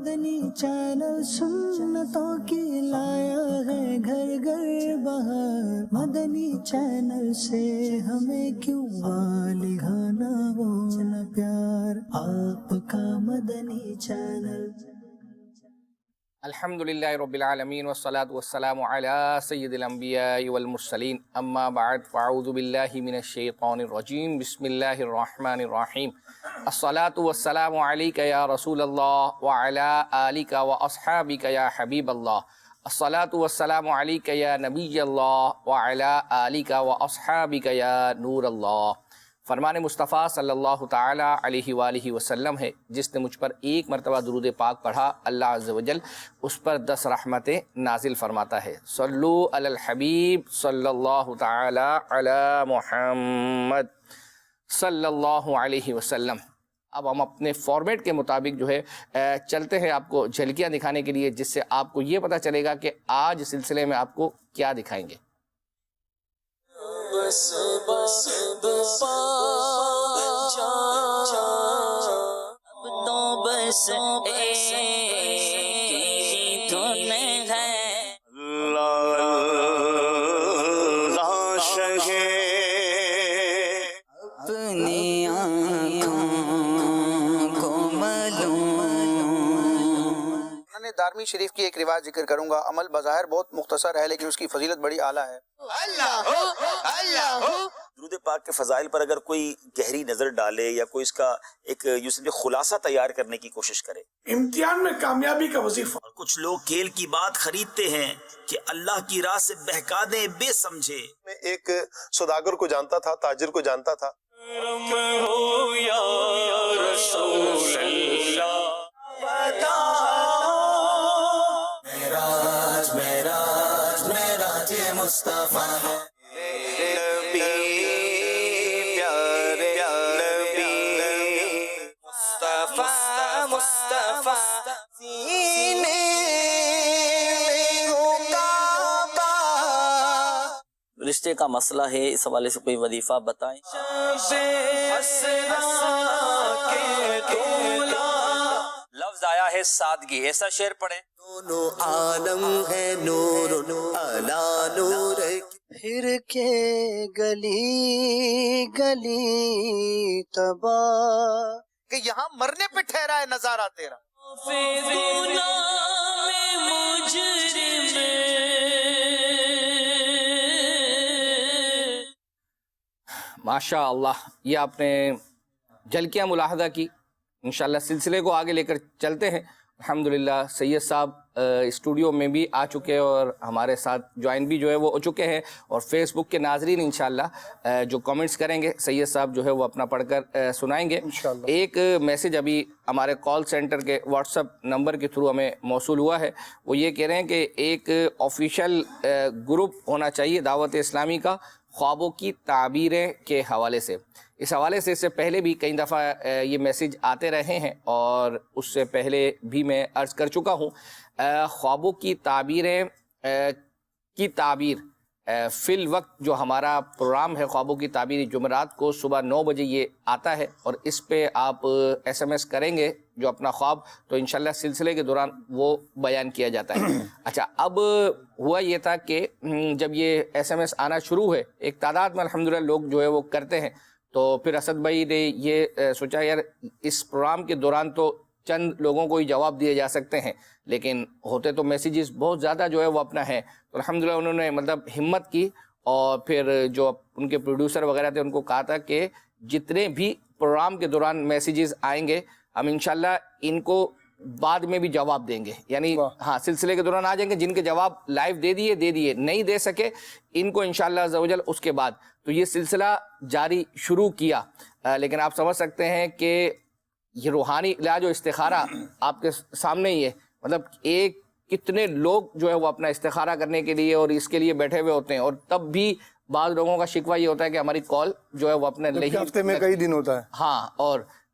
مدنی channel سنتوں کی لایا ہے گھر گھر بہار، مدنی چینل سے ہمیں کیوں والہانہ وہ نہ پیار، آپ کا مدنی چینل۔ الحمدللہ رب العالمین والصلاة والسلام علی سید الانبیاء والمرسلین، اما بعد فاعوذ باللہ من الشیطان الرجیم، بسم اللہ الرحمن الرحیم۔ الصلاة والسلام علیک یا رسول اللہ وعلی آلک واصحابک یا حبیب اللہ، الصلاة والسلام علیک یا نبی اللہ وعلی آلک واصحابک یا نور اللہ۔ فرمان مصطفیٰ صلی اللہ تعالی علیہ وآلہ وسلم ہے، جس نے مجھ پر ایک مرتبہ درود پاک پڑھا، اللہ عز و جل اس پر 10 رحمتیں نازل فرماتا ہے۔ صلو علی الحبیب صلی اللہ تعالی علی محمد صلی اللہ علیہ وسلم۔ اب ہم اپنے فارمیٹ کے مطابق جو ہے چلتے ہیں، آپ کو جھلکیاں دکھانے کے لیے، جس سے آپ کو یہ پتہ چلے گا کہ آج سلسلے میں آپ کو کیا دکھائیں گے۔ دارمی شریف کی ایک روایت ذکر کروں گا، عمل بظاہر بہت مختصر ہے لیکن اس کی فضیلت بڑی اعلیٰ ہے۔ درود پاک کے فضائل پر اگر کوئی گہری نظر ڈالے یا کوئی اس کا ایک یوں سمجھے خلاصہ تیار کرنے کی کوشش کرے، امتحان میں کامیابی کا وظیفہ۔ اور کچھ لوگ کھیل کی بات خریدتے ہیں کہ اللہ کی راہ سے بہکا دیں بے سمجھے۔ میں ایک سوداگر کو جانتا تھا، تاجر کو جانتا تھا۔ رشتے کا مسئلہ ہے، اس حوالے سے کوئی وظیفہ بتائیں۔ لفظ آیا ہے سادگی، ایسا شعر پڑھیں۔ دونوں عالم ہے نور علی نور، پھر کے گلی گلی تباہ، کہ یہاں مرنے پہ ٹھہرا ہے نظارہ تیرا۔ ماشاء اللہ، یہ آپ نے جھلکیاں ملاحظہ کی۔ انشاءاللہ سلسلے کو آگے لے کر چلتے ہیں۔ الحمدللہ سید صاحب اسٹوڈیو میں بھی آ چکے ہیں اور ہمارے ساتھ جوائن بھی جو ہے وہ ہو چکے ہیں، اور فیس بک کے ناظرین انشاءاللہ جو کامنٹس کریں گے سید صاحب جو ہے وہ اپنا پڑھ کر سنائیں گے۔ ایک میسج ابھی ہمارے کال سینٹر کے واٹس اپ نمبر کے تھرو ہمیں موصول ہوا ہے، وہ یہ کہہ رہے ہیں کہ ایک آفیشیل گروپ ہونا چاہیے دعوت اسلامی کا خوابوں کی تعبیریں کے حوالے سے۔ اس حوالے سے اس سے پہلے بھی کئی دفعہ یہ میسیج آتے رہے ہیں، اور اس سے پہلے بھی میں عرض کر چکا ہوں، خوابوں کی تعبیریں کی تعبیر فی الوقت جو ہمارا پروگرام ہے خوابوں کی تعبیر، جمعرات کو صبح 9 بجے یہ آتا ہے، اور اس پہ آپ ایس ایم ایس کریں گے جو اپنا خواب، تو انشاءاللہ سلسلے کے دوران وہ بیان کیا جاتا ہے۔ اچھا، اب ہوا یہ تھا کہ جب یہ ایس ایم ایس آنا شروع ہوئے، ایک تعداد میں الحمدللہ لوگ جو ہے وہ کرتے ہیں، تو پھر اسد بھائی نے یہ سوچا یار اس پروگرام کے دوران تو چند لوگوں کو ہی جواب دیے جا سکتے ہیں، لیکن ہوتے تو میسیجز بہت زیادہ جو ہے وہ اپنا ہے، تو الحمدللہ انہوں نے مطلب ہمت کی، اور پھر جو ان کے پروڈیوسر وغیرہ تھے ان کو کہا تھا کہ جتنے بھی پروگرام کے دوران میسیجز آئیں گے ہم انشاءاللہ ان کو بعد میں بھی جواب دیں گے، یعنی ہاں سلسلے کے دوران آ جائیں گے، جن کے جواب لائیو دے دیے، نہیں دے سکے ان کو انشاءاللہ عز و جل اس کے بعد، تو یہ سلسلہ جاری شروع کیا۔ لیکن آپ سمجھ سکتے ہیں کہ یہ روحانی علاج و استخارہ آپ کے سامنے ہی ہے، مطلب ایک کتنے لوگ جو ہے وہ اپنا استخارہ کرنے کے لیے اور اس کے لیے بیٹھے ہوئے ہوتے ہیں، اور تب بھی بعض لوگوں کا شکوہ یہ ہوتا ہے کہ ہماری کال جو ہے وہ اپنے ہفتے میں کئی دن ہوتا ہے، ہاں، اور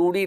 2D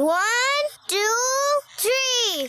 1 2 3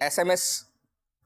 SMS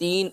3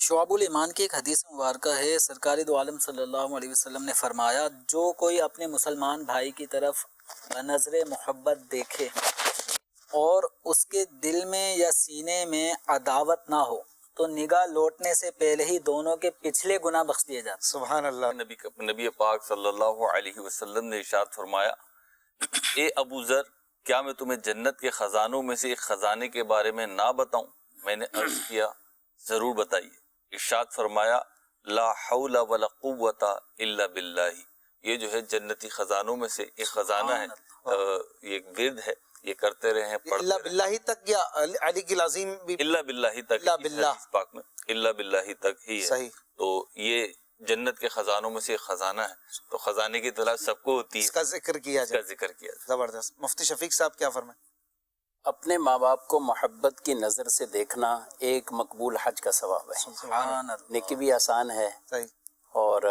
شعب الایمان کی ایک حدیث مبارکہ ہے، سرکار دو عالم صلی اللہ علیہ وسلم نے فرمایا جو کوئی اپنے مسلمان بھائی کی طرف نظر محبت دیکھے اور اس کے دل میں یا سینے میں عداوت نہ ہو تو نگاہ لوٹنے سے پہلے ہی دونوں کے پچھلے گناہ بخش دیے جاتے۔ سبحان اللہ۔ نبی پاک صلی اللہ علیہ وسلم نے ارشاد فرمایا، اے ابو ذر، کیا میں تمہیں جنت کے خزانوں میں سے ایک خزانے کے بارے میں نہ بتاؤں؟ میں نے عرض کیا ضرور بتائیے۔ ارشاد فرمایا لا حول ولا قوت الا باللہ، یہ جو ہے جنتی خزانوں میں سے ایک خزانہ ہے، یہ ایک ورد ہے، یہ کرتے رہے ہیں، پڑھتے اللہ باللہ تک یا علی کی لازم بھی اللہ باللہ تک، اللہ باللہ پاک میں اللہ باللہ تک ہی ہے۔ صحیح۔ تو یہ جنت کے خزانوں میں سے ایک خزانہ ہے، تو خزانے کی تلاش سب کو ہوتی ہے، اس کا ذکر کیا اس جائے، کا ذکر کیا جائے۔ زبردست۔ مفتی شفیق صاحب کیا فرمائیں؟ اپنے ماں باپ کو محبت کی نظر سے دیکھنا ایک مقبول حج کا ثواب ہے، سبحان اللہ۔ نیکی بھی آسان ہے، صحیح۔ اور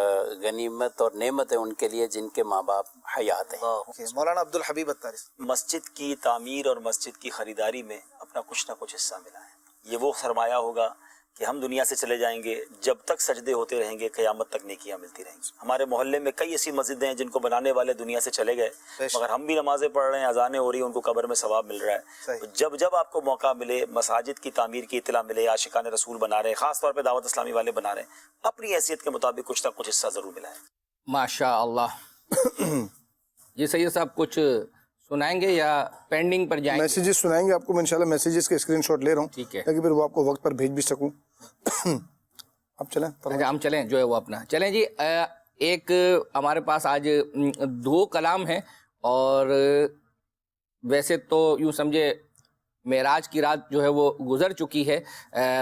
غنیمت اور نعمت ہے ان کے لیے جن کے ماں باپ حیات ہیں۔ مولانا عبد الحبیب اتاری۔ مسجد کی تعمیر اور مسجد کی خریداری میں اپنا کچھ نہ کچھ حصہ ملا ہے۔ یہ وہ سرمایہ ہوگا کہ ہم دنیا سے چلے جائیں گے، جب تک سجدے ہوتے رہیں گے قیامت تک نیکیاں ملتی رہیں گی۔ ہمارے محلے میں کئی ایسی مسجدیں ہیں جن کو بنانے والے دنیا سے چلے گئے، مگر ہم بھی نمازیں پڑھ رہے ہیں، اذانیں ہو رہی ہیں، ان کو قبر میں ثواب مل رہا ہے۔ تو جب جب آپ کو موقع ملے، مساجد کی تعمیر کی اطلاع ملے، عاشقان رسول بنا رہے ہیں، خاص طور پہ دعوت اسلامی والے بنا رہے ہیں، اپنی حیثیت کے مطابق کچھ نہ کچھ حصہ ضرور ملا ہے۔ ماشاء اللہ۔ یہ سید صاحب کچھ سنائیں گے یا پینڈنگ پر جائیں گے؟ میسیجز سنائیں گے آپ کو، میں انشاءاللہ میسیجز کے اسکرین شاٹ لے رہا ہوں، ٹھیک ہے، تاکہ پھر وہ آپ کو وقت پر بھیج بھی سکوں۔ اب چلیں، اچھا ہم چلیں جو ہے وہ اپنا چلیں جی۔ ایک ہمارے پاس آج 2 کلام ہیں، اور ویسے تو یوں سمجھے معراج کی رات جو ہے وہ گزر چکی ہے،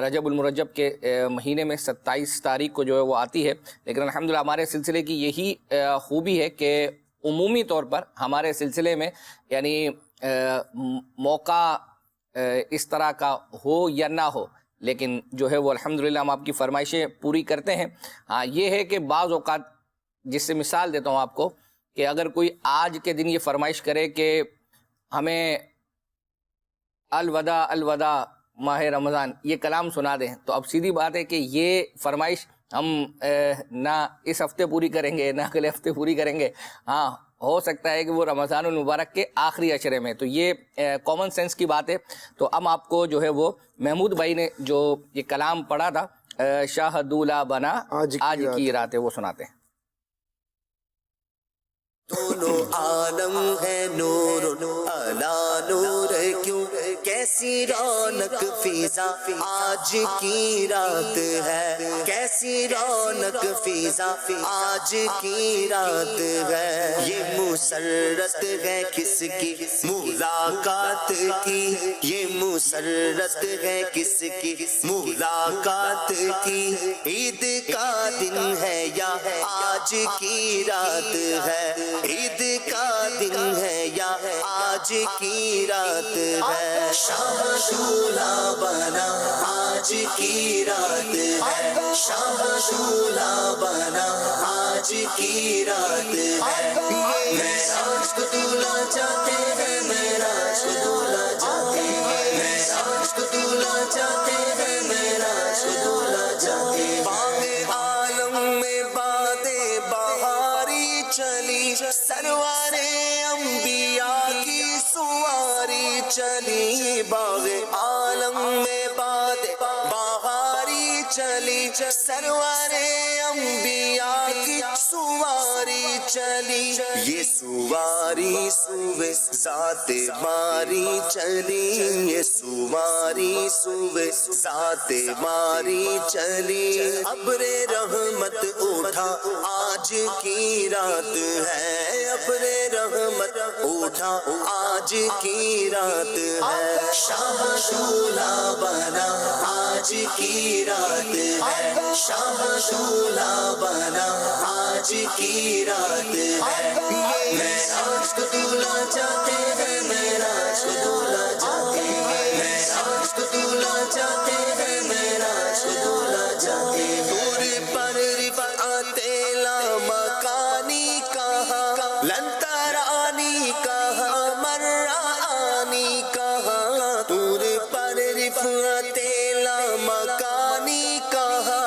رجب المرجب کے مہینے میں 27 تاریخ کو جو ہے وہ آتی ہے، لیکن الحمدللہ ہمارے سلسلے کی یہی خوبی ہے کہ عمومی طور پر ہمارے سلسلے میں یعنی موقع اس طرح کا ہو یا نہ ہو، لیکن جو ہے وہ الحمدللہ ہم آپ کی فرمائشیں پوری کرتے ہیں۔ ہاں یہ ہے کہ بعض اوقات، جس سے مثال دیتا ہوں آپ کو، کہ اگر کوئی آج کے دن یہ فرمائش کرے کہ ہمیں الوداع الوداع ماہ رمضان یہ کلام سنا دیں، تو اب سیدھی بات ہے کہ یہ فرمائش ہم نہ اس ہفتے پوری کریں گے نہ اگلے ہفتے پوری کریں گے۔ ہاں ہو سکتا ہے کہ وہ رمضان المبارک کے آخری عشرے میں، تو یہ کامن سینس کی بات ہے۔ تو اب آپ کو جو ہے وہ محمود بھائی نے جو یہ کلام پڑھا تھا، شاہدولہ بنا آج کی رات ہے، وہ سناتے ہیں۔ دونوں عالم ہے نور علا نور، کیوں کیسی رونق فضا آج کی رات ہے، کیسی رونق فضا آج کی رات ہے۔ یہ مسرت ہے کس کی ملاقات کی، یہ مسرت ہے کس کی ملاقات کی، عید کا دن ہے یا آج کی رات ہے، عید کا دن ہے یا آج کی رات ہے۔ شاہ شولہ بنا آج کی رات ہے، شاہ شولہ بنا آج کی رات ہے۔ معراج کو دولہا جاتے ہیں، معراج کو دولہا جاتے ہیں، معراج کو دولہا جاتے ہیں، معراج کو دولہا جاتے ہیں۔ باغ عالم میں باد بہاری چلی، سرور انبیاء کی سواری چلی، باغ عالم میں باد بہاری چلی، سرور انبیاء کی سواری چلی، یہ سواری سوے ذات باری چلی، یہ سواری سوے ذات باری چلی، ابر رحمت اٹھا آج کی رات ہے، ابر رحمت اٹھا آج کی رات ہے۔ شاہ شولہ بنا آج کی رات ہے، شاہ شولہ بنا آج کی رات ہے۔ معراج کو دولہا جاتے ہیں، معراج کو دولہا جاتے ہیں، معراج کو دولہا جاتے ہیں، معراج کو دولہا جاتے ہیں۔ دور پر رفعت لامکانی کہاں، لنترانی کہاں، مرانی کہاں، دور پر رفعت لامکانی کہاں،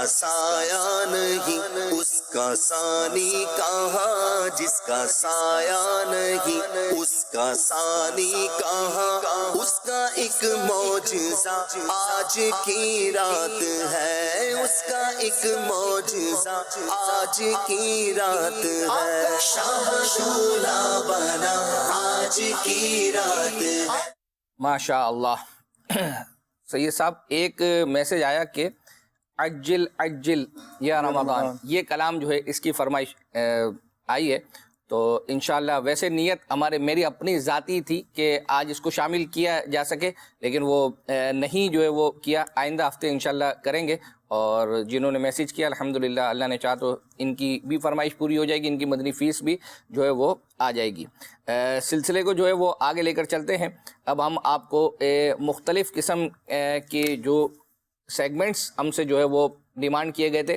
کا سایہ نہیں اس کا ثانی کہاں، جس کا سایہ نہیں اس کا ثانی کہاں، اس کا ایک معجزہ آج کی رات ہے، اس کا ایک معجزہ آج کی رات ہے، شاہ شولا بنا آج کی رات ہے۔ ماشاء اللہ۔ سید صاحب ایک میسج آیا کہ عجل عجل یا رمضان، یہ کلام جو ہے اس کی فرمائش آئی ہے، تو انشاءاللہ ویسے نیت میری اپنی ذاتی تھی کہ آج اس کو شامل کیا جا سکے، لیکن وہ نہیں جو ہے وہ کیا، آئندہ ہفتے انشاءاللہ کریں گے۔ اور جنہوں نے میسیج کیا الحمدللہ اللہ نے چاہا تو ان کی بھی فرمائش پوری ہو جائے گی، ان کی مدنی فیس بھی جو ہے وہ آ جائے گی۔ سلسلے کو جو ہے وہ آگے لے کر چلتے ہیں۔ اب ہم آپ کو مختلف قسم کے جو سیگمنٹس ہم سے جو ہے وہ ڈیمانڈ کیے گئے تھے،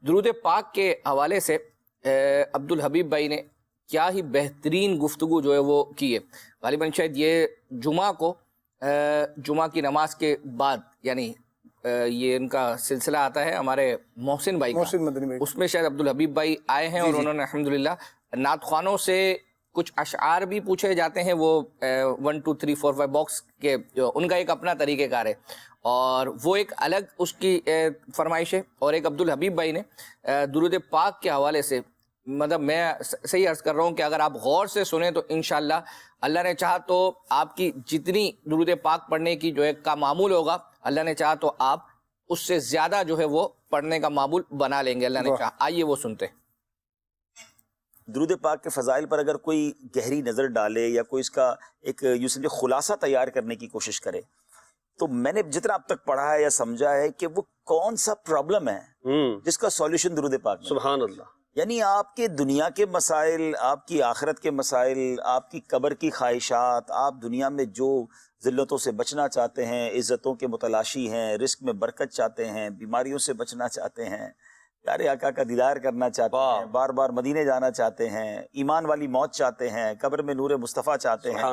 درود پاک کے حوالے سے عبدالحبیب بھائی نے کیا ہی بہترین گفتگو جو ہے وہ کی ہے۔ غالباً شاید یہ جمعہ کی نماز کے بعد، یعنی یہ ان کا سلسلہ آتا ہے ہمارے محسن بھائی کا، اس میں شاید عبدالحبیب بھائی آئے ہیں اور انہوں نے الحمدللہ نعت خوانوں سے کچھ اشعار بھی پوچھے جاتے ہیں، وہ 1 2 3 4 5 باکس کے ان کا ایک اپنا طریقہ کار ہے، اور وہ ایک الگ اس کی فرمائش ہے۔ اور ایک عبدالحبیب بھائی نے درود پاک کے حوالے سے، مطلب میں صحیح عرض کر رہا ہوں کہ اگر آپ غور سے سنیں تو انشاءاللہ اللہ نے چاہا تو آپ کی جتنی درود پاک پڑھنے کی جو ہے کا معمول ہوگا، اللہ نے چاہا تو آپ اس سے زیادہ جو ہے وہ پڑھنے کا معمول بنا لیں گے، اللہ نے چاہا۔ آئیے وہ سنتے ہیں۔ درود پاک کے فضائل پر اگر کوئی گہری نظر ڈالے یا کوئی اس کا ایک یوں سمجھے خلاصہ تیار کرنے کی کوشش کرے، تو میں نے جتنا اب تک پڑھا ہے یا سمجھا ہے کہ وہ کون سا پرابلم ہے جس کا سولوشن درود پاک میں۔ سبحان اللہ۔ یعنی آپ کے دنیا کے مسائل، آپ کی آخرت کے مسائل، آپ کی قبر کی خواہشات، آپ دنیا میں جو ذلتوں سے بچنا چاہتے ہیں، عزتوں کے متلاشی ہیں، رزق میں برکت چاہتے ہیں، بیماریوں سے بچنا چاہتے ہیں، پیارے آقا کا دیدار کرنا چاہتے ہیں، بار بار مدینے جانا چاہتے ہیں، ایمان والی موت چاہتے ہیں، قبر میں نور مصطفیٰ چاہتے ہیں،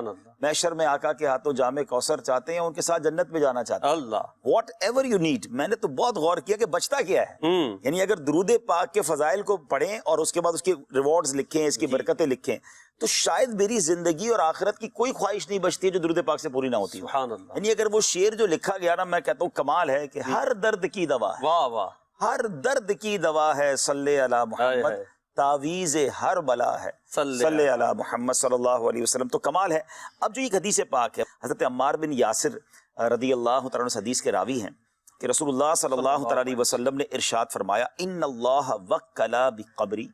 محشر میں آقا کے ہاتھوں جام کوثر چاہتے ہیں، ان کے ساتھ جنت میں جانا چاہتے ہیں۔ اللہ واٹ ایور یو نیڈ۔ میں نے تو بہت غور کیا کہ بچتا کیا ہے، یعنی اگر درود پاک کے فضائل کو پڑھیں اور اس کے بعد اس کے ریوارڈز لکھیں، اس کی برکتیں لکھیں، تو شاید میری زندگی اور آخرت کی کوئی خواہش نہیں بچتی ہے جو درود پاک سے پوری نہ ہوتی۔ سبحان اللہ۔ یعنی اگر وہ شعر جو لکھا گیا نا، میں کہتا ہوں کمال ہے کہ ہر درد کی دوا ہے، واہ واہ، ہر درد کی دوا ہے، صلی علی محمد، تعویذ ہر بلا ہے، صلی علی محمد صلی اللہ علیہ وسلم۔ تو کمال ہے۔ اب جو ایک حدیث پاک ہے، حضرت عمار بن یاسر رضی اللہ تعالیٰ عنہ حدیث کے راوی ہیں کہ رسول اللہ صلی اللہ تعالیٰ علیہ وسلم نے ارشاد فرمایا، ان اللہ وکل بقبری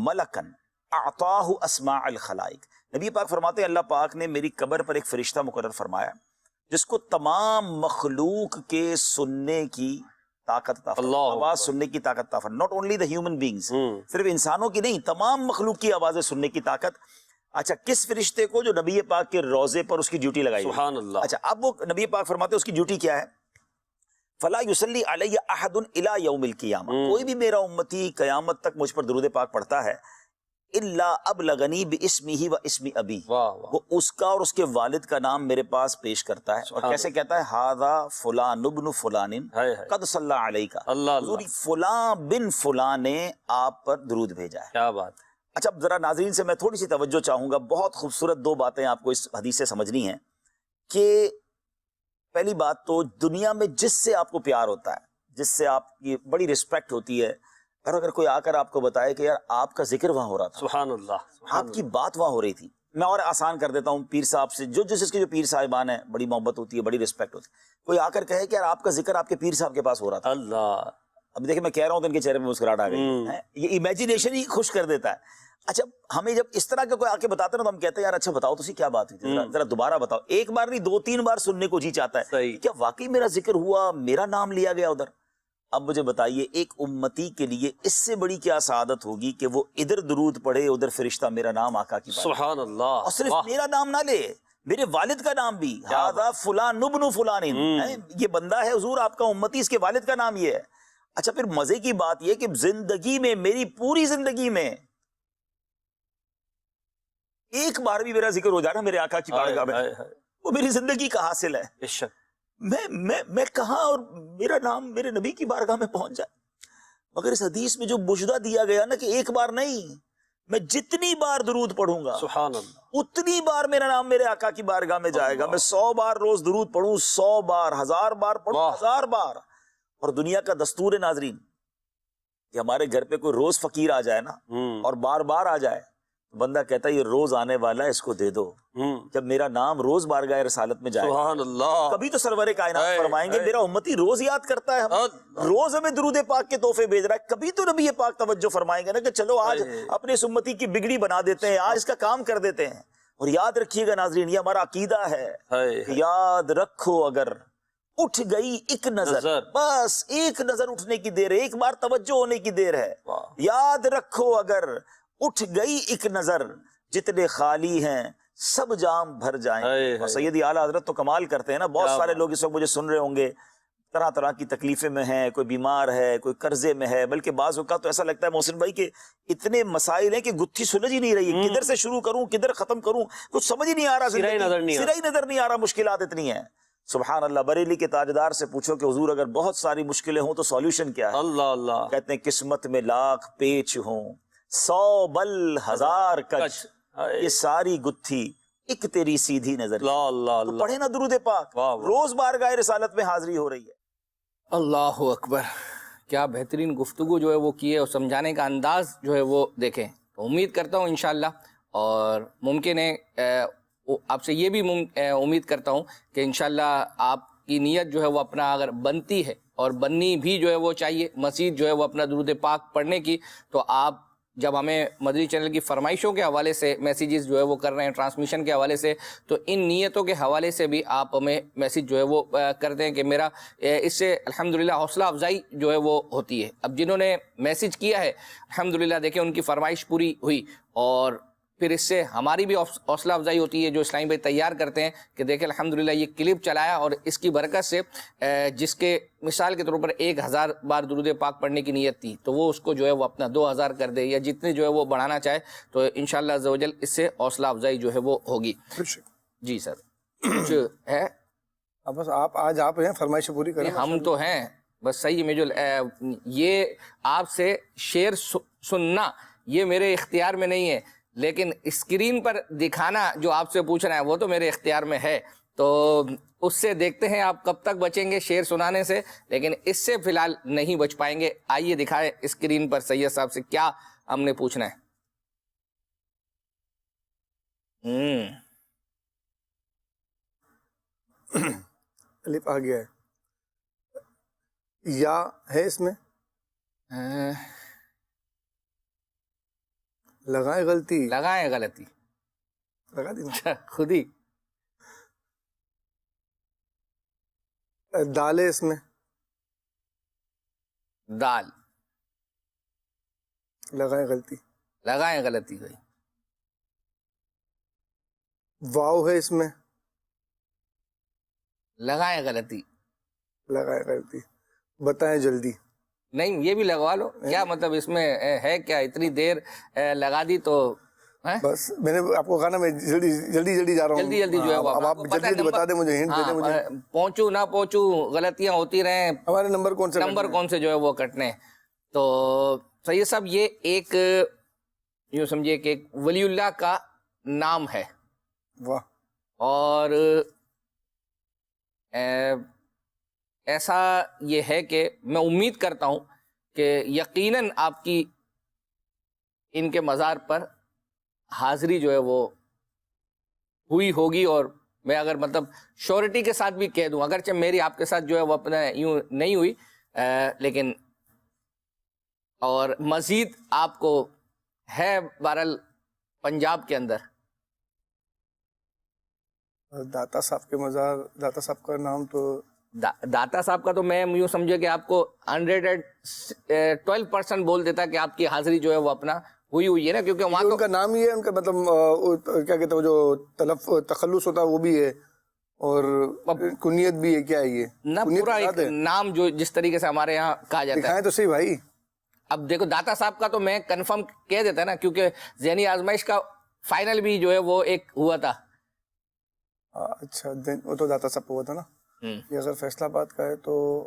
ملکن اعطاہ اسماء الخلائق۔ نبی پاک فرماتے ہیں اللہ پاک نے میری قبر پر ایک فرشتہ مقرر فرمایا جس کو تمام مخلوق کے سننے کی طاقت عطا فرمائی، آواز سننے کی طاقت عطا فرمائی، not only the human beings، صرف انسانوں کی نہیں، تمام مخلوق کی آوازیں سننے کی طاقت۔ اچھا، کس فرشتے کو؟ جو نبی پاک کے روزے پر اس کی ڈیوٹی لگائی۔ سبحان اللہ۔ اچھا، اب وہ نبی پاک فرماتے ہیں اس کی ڈیوٹی کیا ہے؟ فلا یصلی علی احد الی یوم القیامہ، کوئی بھی میرا امتی قیامت تک مجھ پر درود پاک پڑھتا ہے، الا ابلغنی باسمہ و اسم ابی، وہ اس کا اور اس کے والد کا نام میرے پاس پیش کرتا ہے، اور کیسے کہتا ہے؟ ھذا فلان ابن فلان قد صلی علیک، حضور فلاں بن فلاں نے آپ پر درود بھیجا ہے۔ کیا بات۔ اچھا، اب ذرا ناظرین سے میں تھوڑی سی توجہ چاہوں گا، بہت خوبصورت دو باتیں آپ کو اس حدیث سے سمجھنی ہیں کہ پہلی بات تو دنیا میں جس سے آپ کو پیار ہوتا ہے، جس سے آپ کی بڑی رسپیکٹ ہوتی ہے، اور اگر کوئی آ کر آپ کو بتائے کہ یار آپ کا ذکر وہاں ہو رہا تھا، سبحان اللہ، آپ کی بات وہاں ہو رہی تھی، میں اور آسان کر دیتا ہوں، پیر صاحب سے جس کے جو پیر صاحبان ہیں بڑی محبت ہوتی ہے، بڑی رسپیکٹ ہوتی ہے، کوئی آ کر کہے کہ یار آپ کا ذکر آپ کے پیر صاحب کے پاس ہو رہا تھا، اللہ، اب دیکھیں میں کہہ رہا ہوں تو ان کے چہرے میں مسکراہٹ آ گئی، یہ امیجنیشن ہی خوش کر دیتا ہے۔ اچھا، ہمیں جب اس طرح کا کوئی آ کے بتاتا ہے نا تو ہم کہتے ہیں یار اچھا بتاؤ تو کیا بات ہوئی تھی، ذرا دوبارہ بتاؤ، ایک بار نہیں 2 3 بار سننے کو جی چاہتا ہے، کیا واقعی میرا ذکر ہوا، میرا نام لیا گیا ادھر؟ اب مجھے بتائیے ایک امتی کے لیے اس سے بڑی کیا سعادت ہوگی کہ وہ ادھر درود پڑھے، ادھر فرشتہ میرا نام آقا کی بات، سبحان اللہ، اور صرف میرا نام نہ لے، میرے والد کا نام بھی، ھذا فلان ابن فلان، یہ بندہ ہے حضور آپ کا امتی، اس کے والد کا نام یہ ہے۔ اچھا، پھر مزے کی بات یہ کہ زندگی میں، میری پوری زندگی میں ایک بار بھی میرا ذکر ہو جائے نا میرے آقا کی بارگاہ میں، وہ میری زندگی کا حاصل ہے۔ میں کہاں اور میرا نام میرے نبی کی بارگاہ میں پہنچ جائے، مگر اس حدیث میں جو بجدہ دیا گیا نا کہ ایک بار نہیں، میں جتنی بار درود پڑھوں گا سبحان اللہ، اتنی بار میرا نام میرے آقا کی بارگاہ میں جائے گا. میں 100 بار روز درود پڑھوں، 100 بار، 1000 بار پڑھوں، 1000 بار. اور دنیا کا دستور ہے ناظرین کہ ہمارے گھر پہ کوئی روز فقیر آ جائے نا اور بار بار آ جائے، بندہ کہتا ہے یہ روز آنے والا ہے، اس کو دے دو. جب میرا نام روز بارگاہ رسالت میں جائے سبحان اللہ، کبھی تو سرور کائنات فرمائیں گے میرا امتی روز یاد کرتا ہے، ہم روز ہمیں درود پاک کے تحفے بھیج رہا ہے. کبھی تو نبی پاک توجہ فرمائیں گے نا کہ چلو آج اپنے اس امتی کی بگڑی بنا دیتے ہیں، آج اس کا کام کر دیتے ہیں. اور یاد رکھیے گا ناظرین، یہ ہمارا عقیدہ ہے کہ یاد رکھو اگر اٹھ گئی ایک نظر، بس ایک نظر اٹھنے کی دیر ہے، ایک بار توجہ ہونے کی دیر ہے. یاد رکھو اگر اٹھ گئی ایک نظر، جتنے خالی ہیں سب جام بھر جائیں. اور سیدی اعلیٰ حضرت تو کمال کرتے ہیں نا. بہت سارے لوگ اس وقت مجھے سن رہے ہوں گے، طرح طرح کی تکلیفیں میں ہیں، کوئی بیمار ہے، کوئی قرضے میں ہے، بلکہ بعض اوقات تو ایسا لگتا ہے محسن بھائی کہ اتنے مسائل ہیں کہ گتھی سلجھ ہی نہیں رہی ہے، کدھر سے شروع کروں کدھر ختم کروں، کچھ سمجھ ہی نہیں آ رہا، سرا ہی نظر نہیں آ رہا، مشکلات اتنی ہیں. سبحان اللہ. بریلی کے تاجدار سے پوچھو کہ حضور اگر بہت ساری مشکلیں ہوں تو سولوشن کیا ہے؟ اللہ اللہ، کہتے ہیں قسمت میں لاکھ پیچ ہوں، 100 بل 1000 کچ، یہ ساری گتھی ایک تیری سیدھی نظر. تو پڑھے نا درود پاک، روز بارگاہ رسالت میں حاضری ہو رہی ہے. اللہ اکبر، کیا بہترین گفتگو جو ہے وہ کی ہے، اور سمجھانے کا انداز جو ہے وہ دیکھیں. تو امید کرتا ہوں انشاءاللہ، اور ممکن ہے آپ سے یہ بھی امید کرتا ہوں کہ انشاءاللہ آپ کی نیت جو ہے وہ اپنا اگر بنتی ہے، اور بننی بھی جو ہے وہ چاہیے مزید جو ہے وہ اپنا درود پاک پڑھنے کی، تو آپ جب ہمیں مدنی چینل کی فرمائشوں کے حوالے سے میسیجز جو ہے وہ کر رہے ہیں، ٹرانسمیشن کے حوالے سے، تو ان نیتوں کے حوالے سے بھی آپ ہمیں میسیج جو ہے وہ کر دیں کہ میرا اس سے الحمدللہ حوصلہ افزائی جو ہے وہ ہوتی ہے. اب جنہوں نے میسیج کیا ہے الحمدللہ دیکھیں ان کی فرمائش پوری ہوئی، اور پھر اس سے ہماری بھی حوصلہ افزائی ہوتی ہے جو اسلامی بھائی تیار کرتے ہیں کہ دیکھیں الحمدللہ یہ کلپ چلایا، اور اس کی برکت سے جس کے مثال کے طور پر 1000 بار درود پاک پڑھنے کی نیت تھی تو وہ اس کو جو ہے وہ اپنا 2000 کر دے، یا جتنے جو ہے وہ بڑھانا چاہے، تو انشاءاللہ عز و جل اس سے حوصلہ افزائی جو ہے وہ ہوگی. جی سر، کچھ ہے؟ بس آج آپ ہیں، فرمائش پوری کریں. ہم تو ہیں بس صحیح میں جو یہ آپ سے شعر سننا یہ میرے اختیار میں نہیں ہے، لیکن اسکرین پر دکھانا جو آپ سے پوچھ رہے ہیں وہ تو میرے اختیار میں ہے. تو اس سے دیکھتے ہیں آپ کب تک بچیں گے شعر سنانے سے، لیکن اس سے فی الحال نہیں بچ پائیں گے. آئیے دکھائیں اسکرین پر سید صاحب سے کیا ہم نے پوچھنا ہے. الف آ گیا ہے، یا ہے اس میں، لگائیں غلطی لگا دی خود ہی. دال ہے اس میں، دال لگائیں غلطی ہوئی. واو ہے اس میں، لگائیں غلطی. بتائیں جلدی. نہیں یہ بھی لگوا لو، کیا مطلب اس میں ہے کیا، اتنی دیر لگا دی تو بس میں نے آپ کو کہا نا میں جلدی جا رہا ہوں، جلدی جو ہے اب آپ جلدی بتا دیں مجھے، ہنٹ دے دیں مجھے. پہنچوں نہ پہنچوں غلطیاں ہوتی رہیں، ہمارے نمبر کون سے جو ہے وہ کٹنے. تو سید صاحب یہ ایک یوں سمجھیے کہ ایک ولی اللہ کا نام ہے. واہ. اور ایسا یہ ہے کہ میں امید کرتا ہوں کہ یقیناً آپ کی ان کے مزار پر حاضری جو ہے وہ ہوئی ہوگی. اور میں اگر مطلب شورٹی کے ساتھ بھی کہہ دوں، اگرچہ میری آپ کے ساتھ جو ہے وہ اپنا یوں نہیں ہوئی، لیکن اور مزید آپ کو ہے بہرحال پنجاب کے اندر. داتا صاحب کے مزار، داتا صاحب کا نام تو داتا صاحب کا تو میں یوں سمجھے کہ آپ کو 112% بول دیتا کہ آپ کی حاضری جو ہے وہ اپنا ہوئی ہے نا، کیونکہ وہاں ان کا نام ہی ہے، ان کا مطلب کیا کہتے ہیں جو تخلص ہوتا ہے وہ بھی ہے، اور کنیت بھی ہے. کیا ہے یہ نہ پورا ایک نام جو جس طریقے سے ہمارے یہاں کہا جاتا ہے. دکھائیں تو صحیح بھائی. اب دیکھو داتا صاحب کا تو میں کنفرم کہہ دیتا نا، کیونکہ ذہنی آزمائش کا فائنل بھی جو ہے وہ ایک ہوا تھا. اچھا وہ تو داتا صاحب کو ہوا تھا نا. یہ اگر فیصلہ آباد کا ہے تو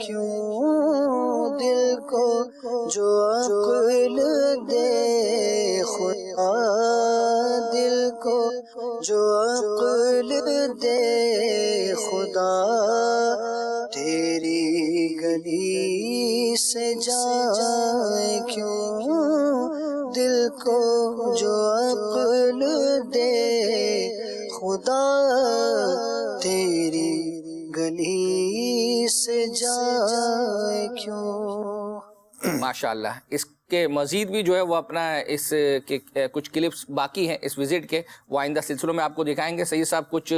کیوں دل کو جو عقل دے خدا دل کو جو عقل دے خدا تیری گلی سے جائے کیوں دل کو جو عقل دے خدا تیری گلی سے جائے کیوں. ماشاءاللہ. اس کے مزید بھی جو ہے وہ اپنا اس کے کچھ کلپس باقی ہیں اس وزٹ کے، وہ آئندہ سلسلوں میں آپ کو دکھائیں گے. سید صاحب کچھ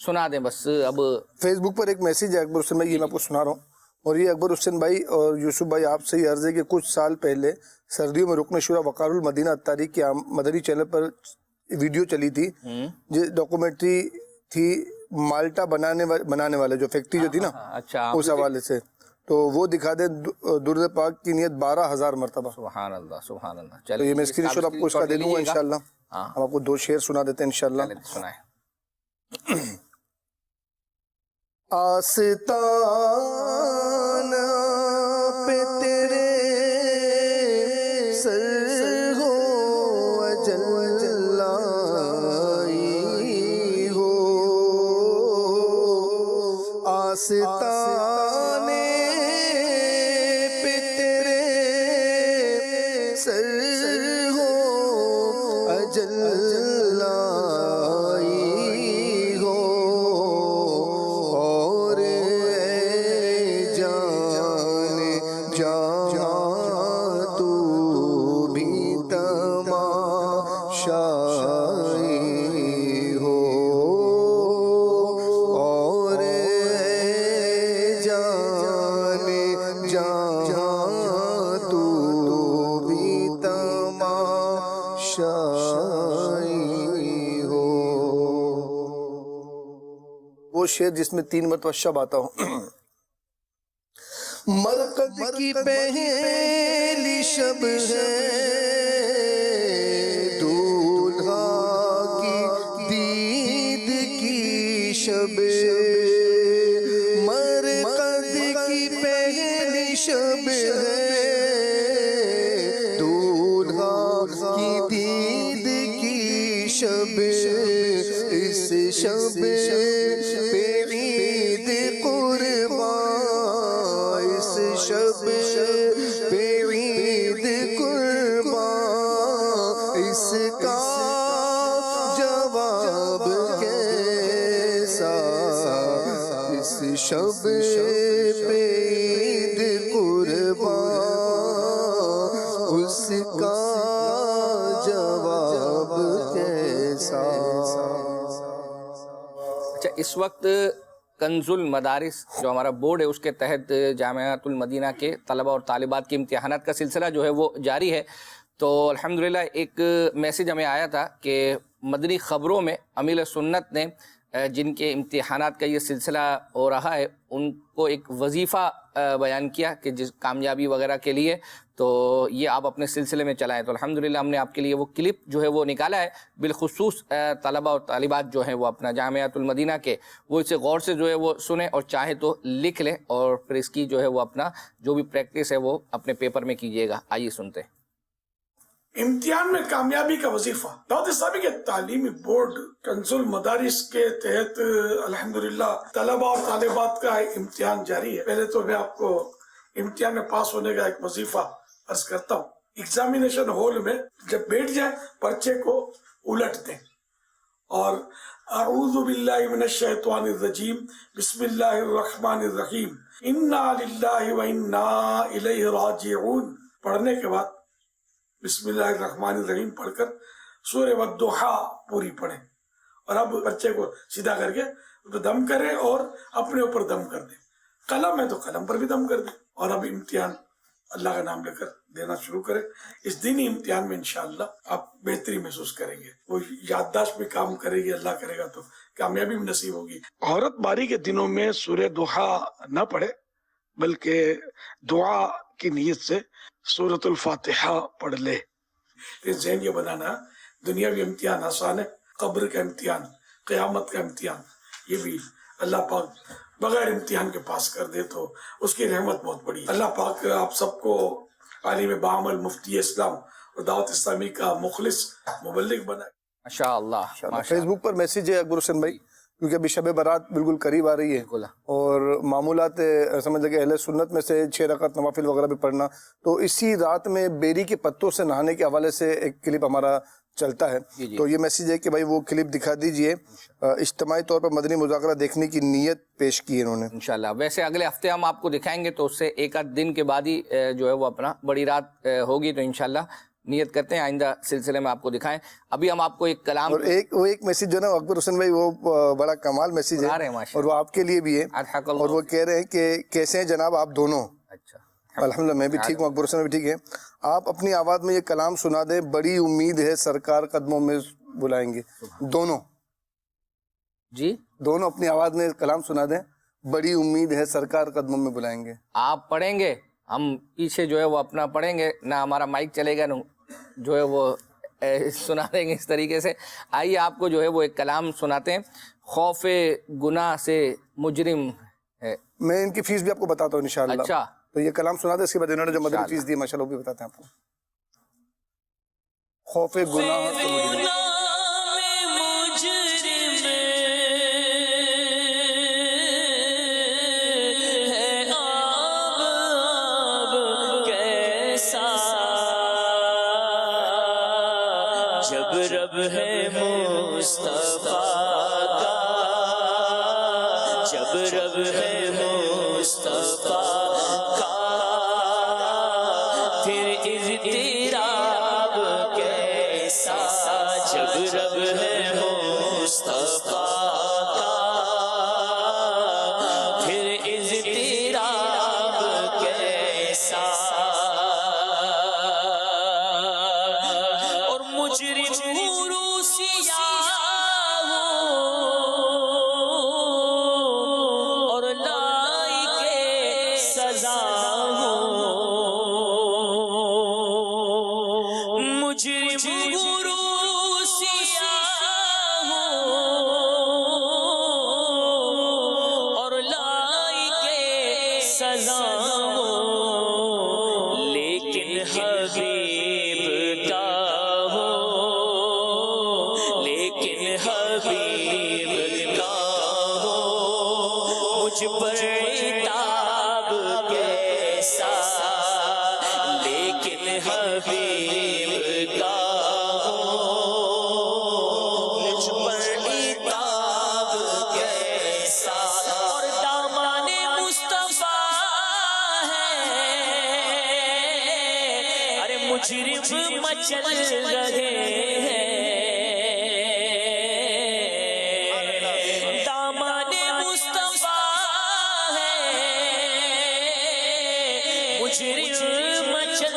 سنا دیں بس. اب فیس بک پر ایک میسیج ہے اکبر حسین بھائی، یہ میں آپ کو سنا رہا ہوں. اور یہ اکبر حسین بھائی اور یوسف بھائی آپ سے یہ عرض ہے کہ کچھ سال پہلے سردیوں میں رکن شورا وقار المدینہ التاریخ کے مدری چینل پر ویڈیو چلی تھی، جو ڈاکومنٹری تھی مالٹا بنانے والے جو فیکٹری جو تھی نا، اس حوالے سے، تو وہ دکھا دیں. درود پاک کی نیت 12,000 مرتبہ. سبحان اللہ سبحان اللہ. تو یہ میں اسکرین شاٹ آپ کو اس کا دے دوں گا انشاءاللہ. ہم آپ کو 2 شعر سنا دیتے ہیں انشاءاللہ. سنائیں. آستانہ پہ تیرے سر ہو اجل آئی ہو، آستانے پہ تیرے سر ہو اجل آئی ہو، اور اے جان جہاں تو بھی تماشائی ہو، اور اے جان جہاں تو بھی تماشائی ہو. وہ شعر جس میں 3 مرتبہ شب آتا ہو. مرقد کی پہلی شب ہے دولہا کی دید کی شب، مرقد کی پہلی شب ہے دولہا کی دید کی شب، اس شب پہ عید قربان، اس شب پہ عید قربان، اس کا جواب کیسا، اس شب پہ عید قربان، اس کا جواب کیسا. اچھا، اس وقت کنز المدارس جو ہمارا بورڈ ہے اس کے تحت جامعۃ المدینہ کے طلبہ اور طالبات کے امتحانات کا سلسلہ جو ہے وہ جاری ہے. تو الحمدللہ ایک میسیج ہمیں آیا تھا کہ مدنی خبروں میں امیل سنت نے جن کے امتحانات کا یہ سلسلہ ہو رہا ہے ان کو ایک وظیفہ بیان کیا کہ جس کامیابی وغیرہ کے لیے تو یہ آپ اپنے سلسلے میں چلائیں. تو الحمدللہ ہم نے آپ کے لیے وہ کلپ جو ہے وہ نکالا ہے، بالخصوص طلبہ اور طالبات جو ہیں وہ اپنا جامعۃ المدینہ کے، وہ اسے غور سے جو ہے وہ سنیں اور چاہے تو لکھ لیں اور پھر اس کی جو ہے وہ اپنا جو بھی پریکٹس ہے وہ اپنے پیپر میں کیجیے گا. آئیے سنتے ہیں. امتحان میں کامیابی کا وظیفہ. دعوت اسلامی کے تعلیمی بورڈ کنز المدارس کے تحت الحمدللہ طلبہ اور طالبات کا امتحان جاری ہے. پہلے تو میں آپ کو امتحان میں پاس ہونے کا ایک وظیفہ عرض کرتا ہوں. ایگزامینیشن ہال میں جب بیٹھ جائیں پرچے کو الٹ دیں اور اعوذ باللہ من الشیطان الرجیم بسم اللہ الرحمن الرحیم انا للہ و انا الیہ راجعون پڑھنے کے بعد بسم اللہ الرحمن الرحیم پڑھ کر سورہ والضحیٰ پوری پڑھیں. اور اب بچے کو سیدھا کر کے دم کریں اور اپنے اوپر دم کر دیں. قلم ہے تو قلم پر بھی دم کر دیں. اور اب امتحان اللہ کا نام لے کر دینا شروع کریں. اس دینی امتحان میں انشاءاللہ آپ بہتری محسوس کریں گے. وہ یادداشت بھی کام کرے گی، اللہ کرے گا تو کامیابی بھی نصیب ہوگی. عورت باری کے دنوں میں سورہ ضحیٰ نہ پڑھے بلکہ دعا کی نیت سے سورۃ الفاتحہ پڑھ لے. ذہن یہ بنانا دنیاوی امتحان آسان ہے، قبر کا امتحان، قیامت کا امتحان یہ بھی اللہ پاک بغیر امتحان کے پاس کر دے تو اس کی رحمت بہت بڑی. اللہ پاک آپ سب کو عالم بعمل مفتی اسلام اور دعوت اسلامی کا مخلص مبلغ بنائے. ماشاء اللہ. فیس بک پر میسیج ہے اکبر حسین بھائی، کیونکہ ابھی شب برات بالکل قریب آ رہی ہے اور معمولات سمجھ لگے اہل سنت میں سے 6 رکعت نوافل وغیرہ بھی پڑھنا، تو اسی رات میں بیری کے پتوں سے نہانے کے حوالے سے ایک کلپ ہمارا چلتا ہے. تو یہ میسیج ہے کہ بھائی وہ کلپ دکھا دیجئے. اجتماعی طور پر مدنی مذاکرہ دیکھنے کی نیت پیش کی ہے انہوں نے انشاءاللہ. ویسے اگلے ہفتے ہم آپ کو دکھائیں گے، تو اس سے 1 دن کے بعد ہی جو ہے وہ اپنا بڑی رات ہوگی، تو انشاءاللہ نیت کرتے ہیں آئندہ سلسلے میں آپ کو دکھائیں. ابھی ہم آپ کو ایک کلام اور ایک میسیج جو ہے نا اکبر حسین بھائی، وہ بڑا کمال میسیج ہے اور وہ آپ کے لیے بھی ہے، اور وہ کہہ رہے ہیں کہ کیسے ہیں جناب آپ دونوں؟ اچھا الحمدللہ میں بھی ٹھیک ہوں، اکبر حسین بھی ٹھیک ہے. آپ اپنی آواز میں یہ کلام سنا دیں، بڑی امید ہے سرکار قدموں میں بلائیں گے. دونوں دونوں اپنی آواز میں کلام سنا دیں، بڑی امید ہے سرکار قدموں میں بلائیں گے. آپ پڑھیں گے، ہم پیچھے جو ہے وہ اپنا پڑھیں گے، نہ ہمارا مائک چلے گا، نہ جو ہے وہ سنا دیں گے اس طریقے سے. آئیے آپ کو جو ہے وہ ایک کلام سناتے ہیں. خوف گناہ سے مجرم ہے. میں ان کی فیس بھی آپ کو بتاتا ہوں انشاءاللہ. اچھا تو یہ کلام سنا دیں، اس کے بعد انہوں نے جو مدنی فیس دی ماشاءاللہ وہ بھی بتاتے ہیں آپ کو. خوف گناہ سے مجرم رب ہے مصطفیٰ کا، جب رب ہے مصطفیٰ کا، پھر اضطراب کیسا، جب رب ہے مصطفیٰ کا، پھر اضطراب کیسا. اور مجرم اور لائق سزا ہو، مجرم سیاہ ہو اور لائق سزا ہو، لیکن حبیب کا ہو، لیکن حبیب کا ہو، مجھ پر عتاب کیسا، لیکن حبیب کا ہو، مجھ پر عتاب کیسا. اور دامان مصطفیٰ ہے، ارے مجرم مچل رہے ہیں، مجرم مچل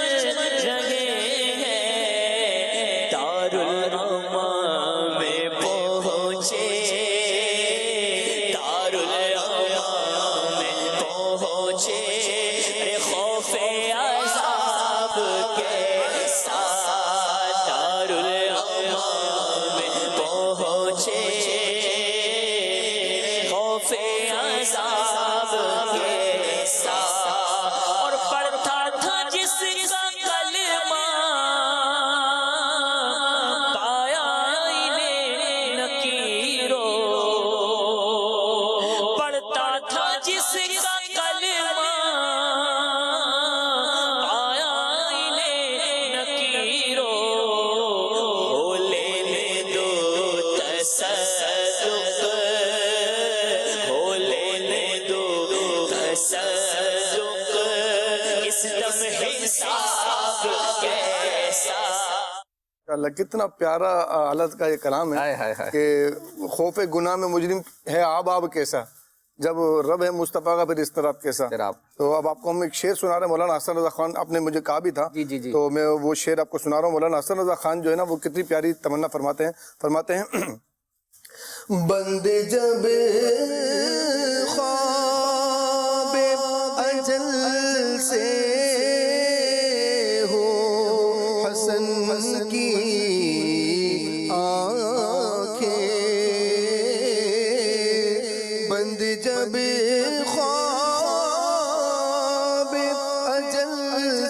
رہے ہیں. دارالامام میں پہنچے، دارالامام میں پہنچے، ارے خوف عذاب کیسا، دارالامام میں پہنچے، خوف عذاب کیسا. اللہ کتنا پیارا حالت کا یہ کلام ہے کہ خوف گناہ میں مجرم ہے آب کیسا، جب رب ہے مصطفیٰ کا پھر اضطراب کیسا. تو اب آپ کو ہم ایک شعر سنا رہے ہیں. مولانا حسن رضا خان آپ نے مجھے کہا بھی تھا، تو میں وہ شعر آپ کو سنا رہا ہوں. مولانا حسن رضا خان جو ہے نا وہ کتنی پیاری تمنا فرماتے ہیں بندے جب خواب اجل سے ہو حسن کی آنکھیں، بندے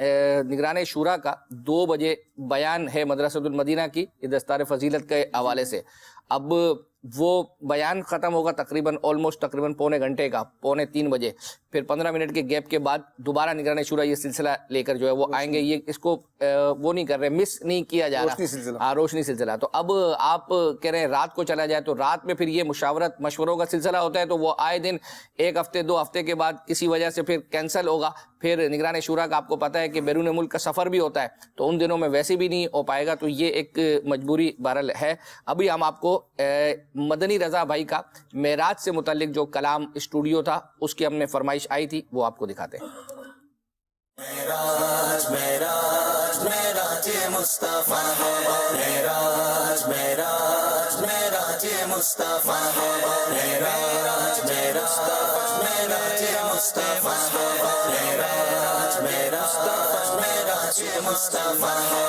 نگران شورا کا 2 بجے بیان ہے مدرسۃ المدینہ کی دستار فضیلت کے حوالے سے. اب وہ بیان ختم ہوگا تقریباً تقریباً پونے گھنٹے کا، 2:45 بجے. پھر 15 منٹ کے گیپ کے بعد دوبارہ نگران شورا یہ سلسلہ لے کر جو ہے وہ آئیں گے. یہ اس کو وہ نہیں کر رہے، مس نہیں کیا جا رہا، روشنی سلسلہ. تو اب آپ کہہ رہے ہیں رات کو چلا جائے، تو رات میں پھر یہ مشوروں کا سلسلہ ہوتا ہے، تو وہ آئے دن 1 ہفتے 2 ہفتے کے بعد کسی وجہ سے پھر کینسل ہوگا. پھر نگران شورا کا آپ کو پتہ ہے کہ بیرون ملک کا سفر بھی ہوتا ہے، تو ان دنوں میں ویسے بھی نہیں ہو پائے گا. تو یہ ایک مجبوری بہرحال ہے. ابھی ہم آپ کو مدنی رضا بھائی کا معراج سے متعلق جو کلام اسٹوڈیو تھا اس کی ہم نے فرمائش آئی تھی، وہ آپ کو دکھاتے ہیں. معراج معراج معراج مصطفیٰ ہے، معراج معراج معراج مصطفیٰ ہے، معراج معراج معراج مصطفیٰ ہے، معراج معراج معراج مصطفیٰ ہے.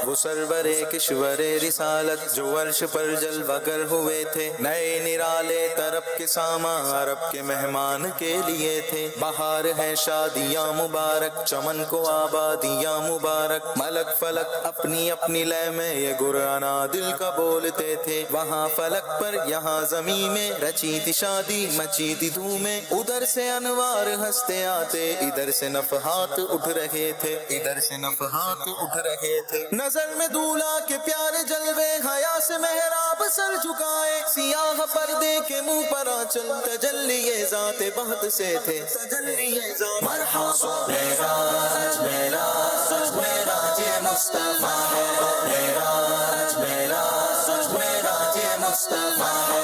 وہ سرور کشور رسالت جو عرش پر جلوہ گر ہوئے تھے، نئے نرالے طرب کے ساما عرب کے مہمان کے لیے تھے. بہار ہے شادیاں مبارک، چمن کو آبادیاں مبارک، ملک فلک اپنی اپنی لے میں یہ گرانا دل کا بولتے تھے. وہاں فلک پر یہاں زمین میں رچی تھی شادی، مچی تھی دھومیں. ادھر سے انوار ہنستے آتے، ادھر سے نفحات اٹھ رہے تھے، ادھر سے نفحات اٹھ رہے تھے. نظر میں دولہا کے پیارے جلوے، حیا سے محراب سر جھکائے، سیاہ پردے کے منہ پر آنچل تجلی ذات بہت سے تھے، تجلی ذات. مرحبا معراج معراج معراج مصطفیٰ ہے، معراج معراج معراج مصطفیٰ ہے.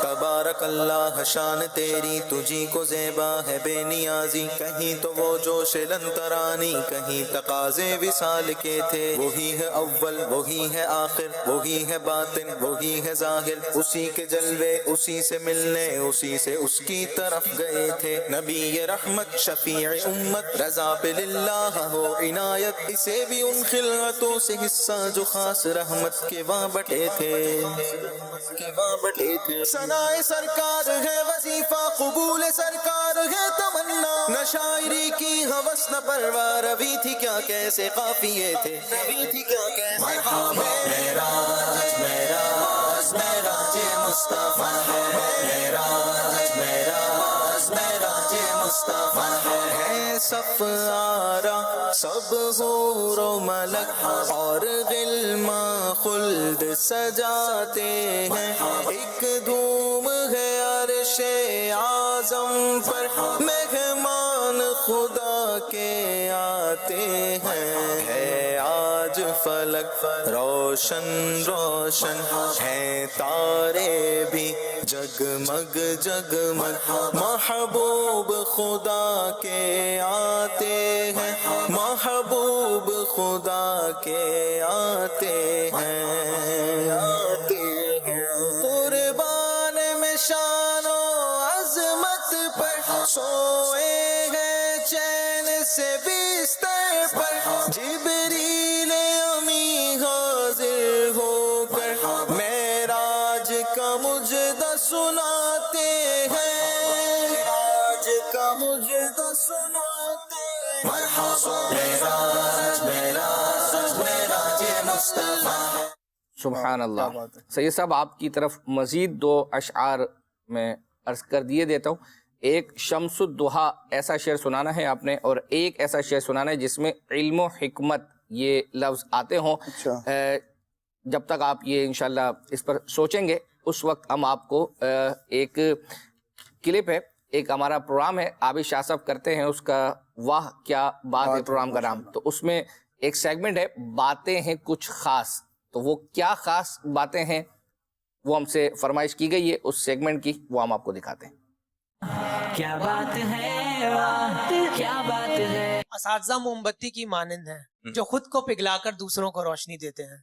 تبارک اللہ شان تیری، تجھی کو زیبا ہے بے نیازی. کہیں تو وہ جوش لنترانی، کہیں تقاضے وصال کے تھے. وہی ہے اول، وہی ہے آخر، وہی ہے باطن، وہی ہے ظاہر. اسی کے جلوے اسی سے ملنے، اسی سے اس کی طرف گئے تھے. نبی رحمت شفیع امت، رضا پہ للہ ہو عنایت. اسے بھی ان خلعتوں سے حصہ جو خاص رحمت کے وہاں بٹے تھے، کے وہاں بٹے تھے. ثنائے سرکار ہے وظیفہ، قبول سرکار ہے تمنا. نہ شاعری کی ہوس نہ پرواہ، روی تھی کیا کیسے قافیے تھے، روی تھی کیا کیسے. معراج معراج معراج مصطفیٰ ہے، معراج معراج معراج مصطفیٰ ہے. صف آرا سب حور و ملک اور غلما خلد سجاتے ہیں. ایک دھوم ہے عرش اعظم پر، مہمان خدا کے آتے ہیں. ہے آج فلک روشن روشن، ہیں تارے بھی جگمگ جگمگ. محبوب خدا کے آتے ہیں، محبوب خدا کے آتے ہیں. قربان میں شان و عظمت پر سوئے ہیں چین سے بستر پر. جبریل امی حاضر ہو کر معراج کا مجدہ سناتے ہیں، معراج کا مجدہ سناتے ہیں. معراج معراج معراج مصطفیٰ. سبحان اللہ. سید صاحب آپ کی طرف مزید 2 اشعار میں عرض کر دیے دیتا ہوں. ایک شمس الضحیٰ ایسا شعر سنانا ہے آپ نے، اور ایک ایسا شعر سنانا ہے جس میں علم و حکمت یہ لفظ آتے ہوں. جب تک آپ یہ انشاءاللہ اس پر سوچیں گے اس وقت ہم آپ کو ایک کلپ ہے، ایک ہمارا پروگرام ہے عابد شاہ صاحب کرتے ہیں، اس کا واہ کیا بات ہے پروگرام کا نام. تو اس میں ایک سیگمنٹ ہے باتیں ہیں کچھ خاص. تو وہ کیا خاص باتیں ہیں وہ ہم سے فرمائش کی گئی ہے اس سیگمنٹ کی، وہ ہم آپ کو دکھاتے ہیں. کیا بات ہے، کیا بات ہے. اساتذہ موم بتی کی مانند ہیں جو خود کو پگھلا کر دوسروں کو روشنی دیتے ہیں.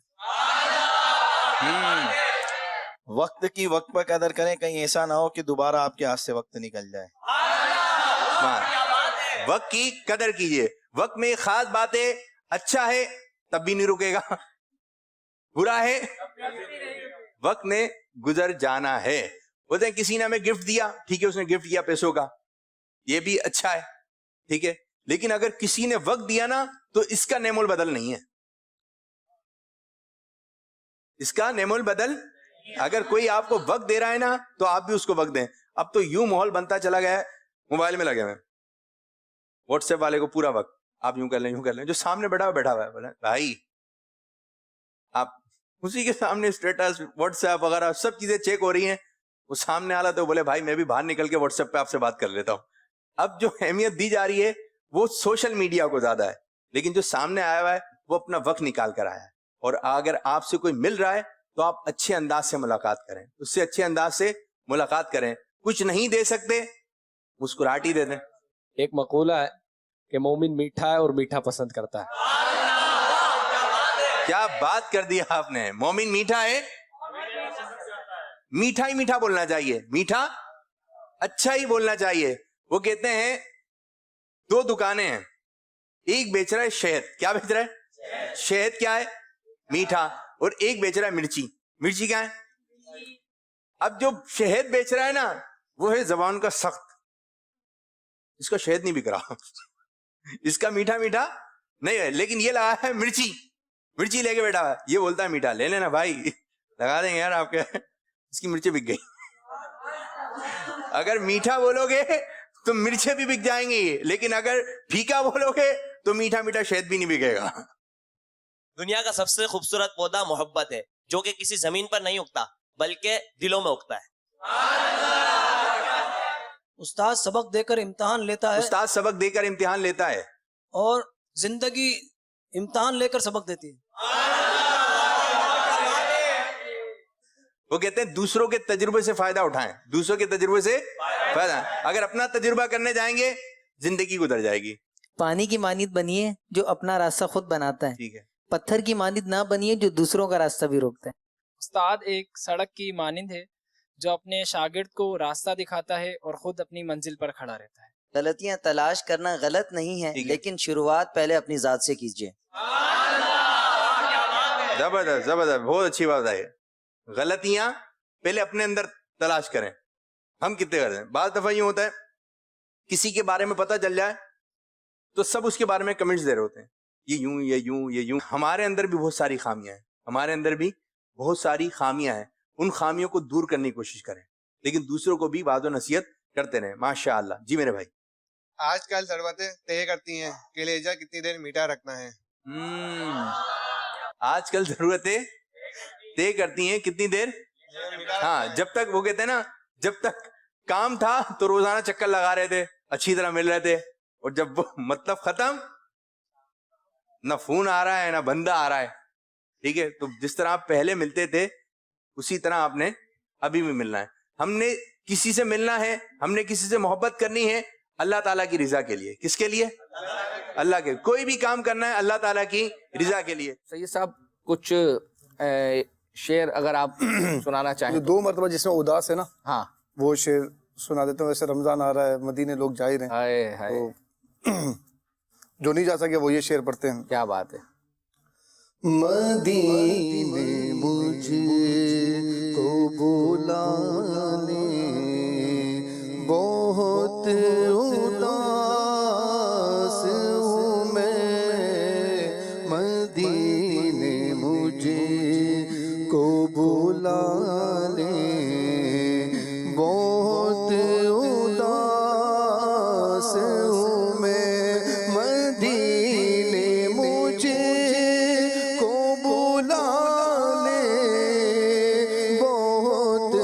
وقت کی وقت پر قدر کریں، کہیں ایسا نہ ہو کہ دوبارہ آپ کے ہاتھ سے وقت نکل جائے. وقت کی قدر کیجئے. وقت میں خاص بات ہے، اچھا ہے تب بھی نہیں رکے گا، برا ہے وقت نے گزر جانا ہے. بولتے ہیں کسی نے ہمیں گفٹ دیا، ٹھیک ہے اس نے گفٹ کیا پیسوں کا، یہ بھی اچھا ہے ٹھیک ہے، لیکن اگر کسی نے وقت دیا نا تو اس کا نعم البدل نہیں ہے، اس کا نعم البدل. اگر کوئی آپ کو وقت دے رہا ہے نا تو آپ بھی اس کو وقت دیں. اب تو یوں ماحول بنتا چلا گیا ہے، موبائل میں لگے ہوئے، واٹس ایپ والے کو پورا وقت آپ یوں کر لیں یوں کر لیں، جو سامنے بیٹھا ہوا ہے بولے بھائی آپ اسی کے سامنے اسٹیٹس واٹس ایپ وغیرہ سب چیزیں چیک ہو رہی ہیں، وہ سامنے آ رہا تو بولے بھائی میں بھی باہر نکل کے واٹس ایپ پہ آپ سے بات کر لیتا ہوں. اب جو اہمیت دی جا رہی ہے وہ سوشل میڈیا کو زیادہ ہے، لیکن جو سامنے آیا ہوا ہے وہ اپنا وقت نکال کر آیا ہے. اور اگر آپ سے کوئی مل رہا ہے تو آپ اچھے انداز سے ملاقات کریں، اس سے اچھے انداز سے ملاقات کریں. کچھ نہیں دے سکتے مسکراہٹ ہی دے دیں. ایک مقولہ ہے کہ مومن میٹھا ہے اور میٹھا پسند کرتا ہے. کیا بات کر دی آپ نے، مومن میٹھا ہے، میٹھا ہی میٹھا بولنا چاہیے، میٹھا اچھا ہی بولنا چاہیے. وہ کہتے ہیں دو دکانیں ہیں، ایک بیچ رہا ہے شہد. کیا بیچ رہا ہے؟ شہد. کیا ہے؟ میٹھا. اور ایک بیچ رہا ہے مرچی. مرچی کیا ہے؟ اب جو شہد بیچ رہا ہے نا وہ ہے زبان کا سخت، اس کا شہد نہیں بک رہا، اس کا میٹھا میٹھا نہیں ہے، لیکن یہ لگا ہے مرچی، مرچی لے کے بیٹھا ہے، یہ بولتا ہے میٹھا. لے لینا بھائی، لگا دیں گے یار آپ کے، اس کی مرچیں بک گئی. اگر میٹھا بولو گے تو مرچیں بھی بک جائیں گی، لیکن اگر پھیکا بولو گے تو میٹھا میٹھا شہد بھی نہیں بکے گا. دنیا کا سب سے خوبصورت پودا محبت ہے، جو کہ کسی زمین پر نہیں اگتا بلکہ دلوں میں اگتا ہے. استاد سبق دے کر امتحان لیتا ہے، استاد سبق دے کر امتحان لیتا ہے، اور زندگی امتحان لے کر سبق دیتی ہے. وہ کہتے ہیں دوسروں کے تجربے سے فائدہ اٹھائیں، دوسروں کے تجربے سے فائدہ. اگر اپنا تجربہ کرنے جائیں گے زندگی گزر جائے گی. پانی کی مانند بنیے جو اپنا راستہ خود بناتا ہے، ٹھیک ہے. پتھر کی مانند نہ بنیے جو دوسروں کا راستہ بھی روکتا ہے. استاد ایک سڑک کی مانند ہے جو اپنے شاگرد کو راستہ دکھاتا ہے اور خود اپنی منزل پر کھڑا رہتا ہے. غلطیاں تلاش کرنا غلط نہیں ہے، لیکن شروعات پہلے اپنی ذات سے کیجیے. زبردست زبردست، بہت اچھی بات ہے. غلطیاں پہلے اپنے اندر تلاش کریں. ہم کتنے کرتے ہیں؟ بعض دفعہ یوں ہوتا ہے کسی کے بارے میں پتہ چل جائے تو سب اس کے بارے میں کمنٹس دے رہے ہوتے ہیں، یہ یوں یہ یوں یہ یوں. ہمارے اندر بھی بہت ساری خامیاں ہیں، ہمارے اندر بھی بہت ساری خامیاں ہیں. ان خامیوں کو دور کرنے کی کوشش کریں، لیکن دوسروں کو بھی وعظ و نصیحت کرتے رہیں. ماشاء اللہ. جی میرے بھائی. آج کل ضرورتیں طے کرتی ہیں کہ لیجا کتنی دیر میٹھا رکھنا ہے. آج کل ضرورتیں طے کرتی ہیں کتنی دیر. ہاں، جب تک وہ کہتے ہیں نا جب تک کام تھا تو روزانہ چکر لگا رہے تھے، اچھی طرح مل رہے تھے، اور جب وہ مطلب ختم نہ فون آ رہا ہے نہ بندہ آ رہا ہے. ٹھیک ہے، تو جس طرح آپ پہلے ملتے تھے اسی طرح آپ نے ابھی بھی ملنا ہے. ہم نے کسی سے ملنا ہے، ہم نے کسی سے محبت کرنی ہے اللہ تعالیٰ کی رضا کے لیے. کس کے لیے؟ اللہ کے. کوئی بھی کام کرنا ہے اللہ تعالیٰ کی رضا کے لیے. سید صاحب کچھ شعر اگر آپ سنانا چاہیں. 2 مرتبہ جس میں اداس ہے نا، ہاں وہ شعر سنا دیتا ہوں. ویسے رمضان آ رہا ہے، مدینے لوگ جا ہی رہے ہیں، جو نہیں جا سکے وہ یہ شعر پڑھتے ہیں. کیا بات ہے. مدینے مجھ کو بلانے بہت اداس ہوں میں، مدینے مجھ کو بلانے بہت اداس ہوں میں، مدینے مجھ کو بلانے بہت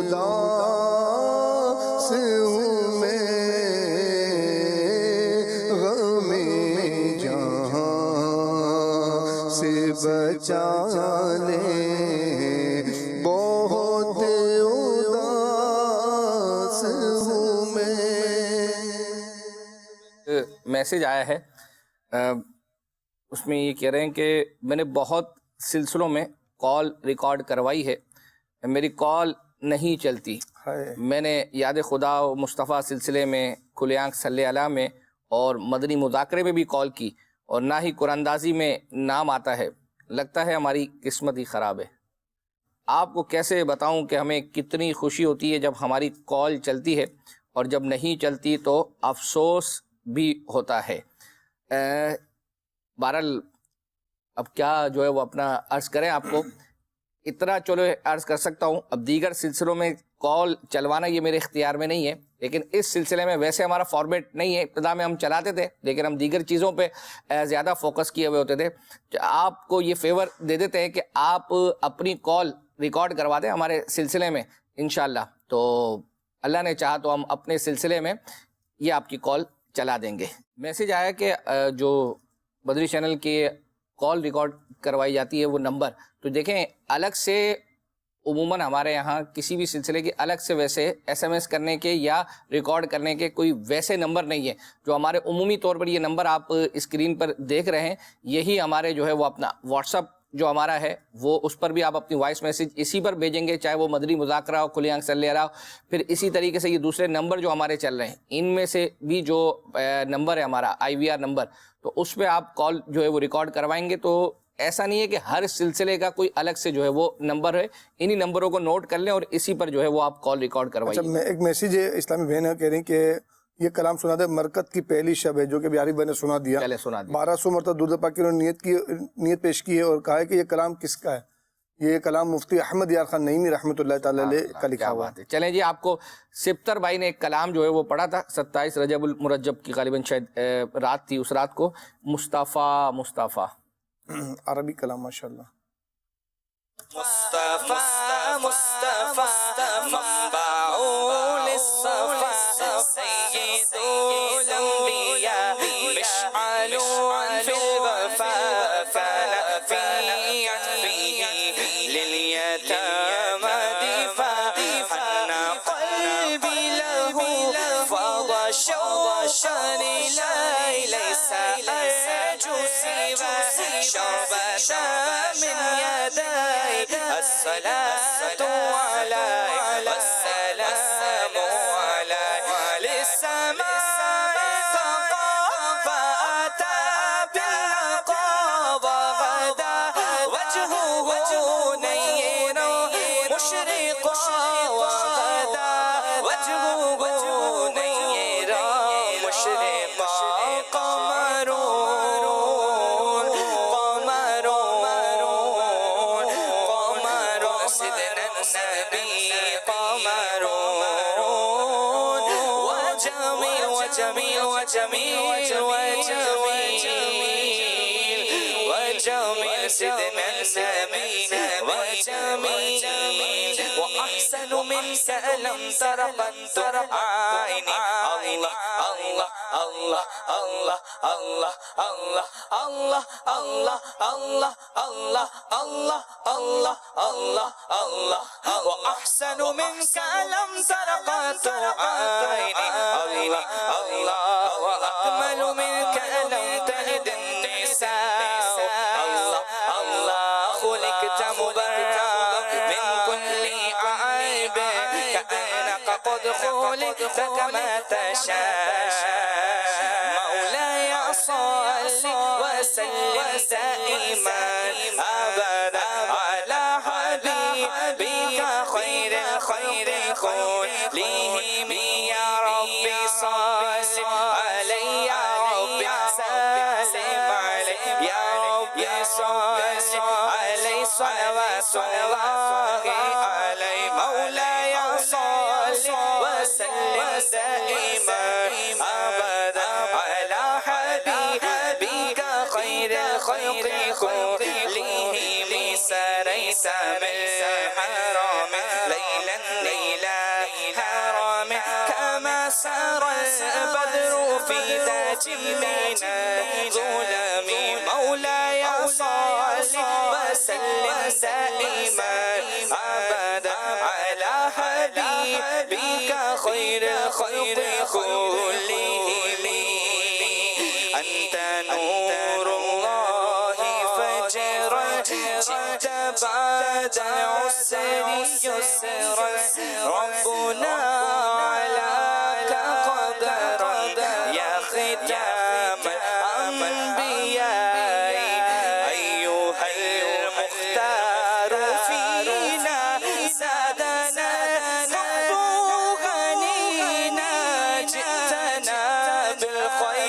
اداس ہوں میں، غم جہاں سے بچا لے بہت اداس ہوں میں. میسج آیا ہے، اس میں یہ کہہ رہے ہیں کہ میں نے بہت سلسلوں میں کال ریکارڈ کروائی ہے، میری کال نہیں چلتی. میں نے یاد خدا و مصطفیٰ سلسلے میں، کھلے آنکھ صلی اللہ میں اور مدنی مذاکرے میں بھی کال کی، اور نہ ہی قرآن اندازی میں نام آتا ہے. لگتا ہے ہماری قسمت ہی خراب ہے. آپ کو کیسے بتاؤں کہ ہمیں کتنی خوشی ہوتی ہے جب ہماری کال چلتی ہے، اور جب نہیں چلتی تو افسوس بھی ہوتا ہے. بہرحال اب کیا جو ہے وہ اپنا عرض کریں آپ کو, اتنا چلو عرض کر سکتا ہوں. اب دیگر سلسلوں میں کال چلوانا یہ میرے اختیار میں نہیں ہے, لیکن اس سلسلے میں ویسے ہمارا فارمیٹ نہیں ہے. ابتدا میں ہم چلاتے تھے لیکن ہم دیگر چیزوں پہ زیادہ فوکس کیے ہوئے ہوتے تھے. آپ کو یہ فیور دے دیتے ہیں کہ آپ اپنی کال ریکارڈ کروا دیں ہمارے سلسلے میں انشاءاللہ. تو اللہ نے چاہا تو ہم اپنے سلسلے میں یہ آپ کی کال چلا دیں گے. میسیج آیا کہ جو بدری چینل کی کال ریکارڈ کروائی جاتی ہے وہ نمبر, تو دیکھیں الگ سے عموماً ہمارے یہاں کسی بھی سلسلے کی الگ سے ویسے ایس ایم ایس کرنے کے یا ریکارڈ کرنے کے کوئی ویسے نمبر نہیں ہے. جو ہمارے عمومی طور پر یہ نمبر آپ اسکرین پر دیکھ رہے ہیں یہی ہمارے جو ہے وہ اپنا واٹس اپ جو ہمارا ہے وہ, اس پر بھی آپ اپنی وائس میسیج اسی پر بھیجیں گے, چاہے وہ مدری مذاکرہ ہو, کھلی آنکھ صلی اللہ ہو. پھر اسی طریقے سے یہ دوسرے نمبر جو ہمارے چل رہے ہیں ان میں سے بھی جو نمبر ہے ہمارا آئی وی آر نمبر, تو اس پہ آپ کال جو ہے وہ ریکارڈ کروائیں گے. تو ایسا نہیں ہے کہ ہر سلسلے کا کوئی الگ سے جو ہے وہ نمبر ہے, انہی نمبروں کو نوٹ کر لیں اور اسی پر جو ہے وہ آپ کال ریکارڈ کروائیں. اچھا, ایک میسیج ہے اسلامی بہن کہہ رہی ہیں کہ یہ کلام سنا دے مرکت کی پہلی شب ہے, جو کہ عارف بھائی نے سنا دیا. 1200 مرتبہ درود پاک کی انہوں نے نیت پیش کی ہے اور کہا ہے کہ یہ کلام کس کا ہے. یہ کلام مفتی احمد یار خان نعیمی رحمۃ اللہ تعالی علیہ کا لکھا ہوا ہے. چلیں جی, آپ کو سپتر بھائی نے ایک کلام جو ہے وہ پڑھا تھا 27 رجب المرجب کی غالباً شاید رات تھی, اس رات کو مصطفیٰ مصطفیٰ عربی کلام ماشاءاللہ. مصطفیٰ مصطفیٰ منبع للصفا سید الانبیاء مشعل فی الوفا فنفیع فیہ للیتامى دفاع حن قلبی له فضى شوقا ليس أرجو سوى شربة من يدي الصلاة علي والسلام علي للسماء فأتى بالعقاب غدا وجهه نير مشرق وغدا وجهه نير مشرق قمر سيدنا النبي قمر وجميل وجميل وجميل وجميل سيدنا النبي وجميل وأحسن منك لم تر قط عيني. الله الله الله الله الله الله الله الله الله الله الله الله الله الله وأحسن منك لم تر قط عيني. الله الله وأكمل منك لم تلد النساء. الله الله خلقت مبرأ من كل عيب كأنك قد خلقت كما تشاء. مولاي صل وسلم دائما أبدا على حبيبك خير خلقهم يا ربي صل علي يا ربي سلم علي يا ربي صل علي صلوات الله علي. مولاي صل وسلم دائما أبدا على حبيبك خير خلقهم سريت بالحرام ليلا ليلا حرام كما سرى البدر في ذات من الظلم. مولاي صل وسلم دائما أبدا على حبيبك خير خلقهم. أنت نور الله فجرا جئت بعد عسر يسرا ربنا علاك قدرا يا ختام الأنبياء أيها المختار فينا سادنا نبو غنينا جئتنا بالخير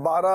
12